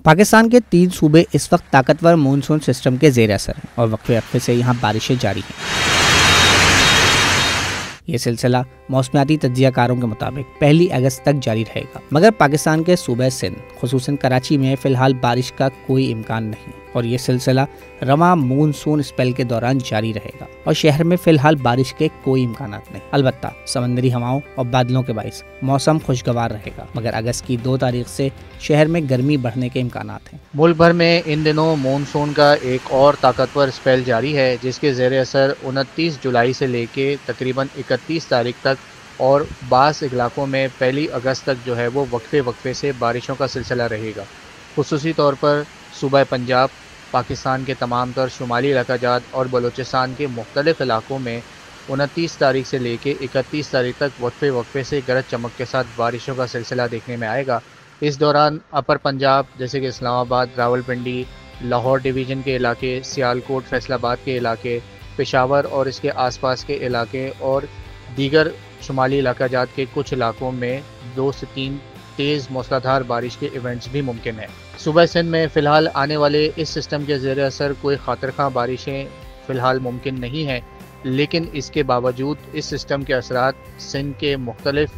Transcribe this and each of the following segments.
पाकिस्तान के 3 सूबे इस वक्त ताकतवर मानसून सिस्टम के ज़ेर असर हैं और वक्फे वक्फे से यहाँ बारिशें जारी हैं। ये सिलसिला मौसमियाती तज्ज़ियाकारों के मुताबिक 1 अगस्त तक जारी रहेगा, मगर पाकिस्तान के सूबे सिंध खुसूसन कराची में फ़िलहाल बारिश का कोई इम्कान नहीं और ये सिलसिला रवां मानसून स्पेल के दौरान जारी रहेगा और शहर में फ़िलहाल बारिश के कोई इम्कान नहीं। अलबत्ता समंदरी हवाओं और बादलों के बाइस मौसम खुशगवार रहेगा, मगर अगस्त की 2 तारीख से शहर में गर्मी बढ़ने के इम्कान हैं। मुल्क भर में इन दिनों मानसून का एक और ताकतवर स्पेल जारी है, जिसके ज़ेर असर 29 जुलाई से लेके तकरीबन 31 तारीख तक और बाज़ इलाकों में 1 अगस्त तक जो है वो वक्फे वक्फे से बारिशों का सिलसिला रहेगा। खुसूसी तौर पर सूबा पंजाब, पाकिस्तान के तमाम तर शुमाली इलाकाजात और बलूचिस्तान के मुख्तलिफ़ इलाकों में 29 तारीख से लेके 31 तारीख तक वक्फे वक्फे से गरज चमक के साथ बारिशों का सिलसिला देखने में आएगा। इस दौरान अपर पंजाब जैसे कि इस्लामाबाद, रावलपिंडी, लाहौर डिवीज़न के इलाके, सियालकोट, फैसलाबाद के इलाके, पेशावर और इसके आसपास के इलाके और दीगर शुमाली इलाकाजात के कुछ इलाकों में 2 से 3 तेज़ मूसलाधार बारिश के इवेंट्स भी मुमकिन हैं। सूबा सिंध में फ़िलहाल आने वाले इस सिस्टम के ज़ेर असर कोई खातिरख़्वाह बारिशें फ़िलहाल मुमकिन नहीं हैं, लेकिन इसके बावजूद इस सिस्टम के असरात सिंध के मुख्तलिफ़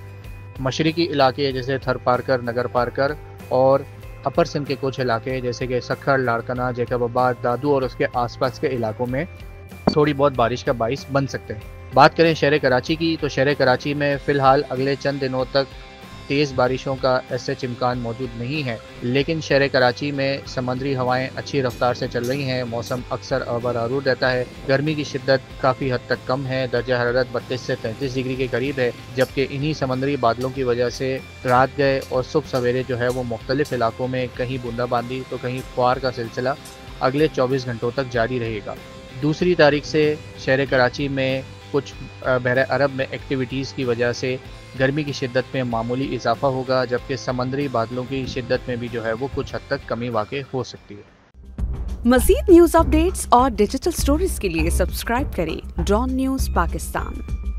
मशरक़ी इलाके जैसे थर पारकर, नगर पारकर और अपर सिंध के कुछ इलाके जैसे कि सखर, लाड़कना, जैकबाबाद, दादू और उसके आसपास के इलाकों में थोड़ी बहुत बारिश का बाइस बन सकते हैं। बात करें शहर कराची की, तो शहर कराची में फ़िलहाल अगले चंद दिनों तक तेज़ बारिशों का ऐसा इम्कान मौजूद नहीं है, लेकिन शहर कराची में समंदरी हवाएं अच्छी रफ्तार से चल रही हैं। मौसम अक्सर आबरारूद रहता है। गर्मी की शिद्दत काफ़ी हद तक कम है, दर्जा हरारत 32 से 33 डिग्री के करीब है, जबकि इन्हीं समंदरी बादलों की वजह से रात गए और सुबह सवेरे जो है वो मुख्तलिफ़ इलाकों में कहीं बूंदाबांदी तो कहीं फुहार का सिलसिला अगले 24 घंटों तक जारी रहेगा। 2 तारीख से शहर कराची में कुछ बहरे अरब में एक्टिविटीज़ की वजह से गर्मी की शिद्दत में मामूली इजाफा होगा, जबकि समंदरी बादलों की शिद्दत में भी जो है वो कुछ हद तक कमी वाक़ई हो सकती है। मज़ीद न्यूज़ अपडेट्स और डिजिटल स्टोरीज के लिए सब्सक्राइब करें डॉन न्यूज़ पाकिस्तान।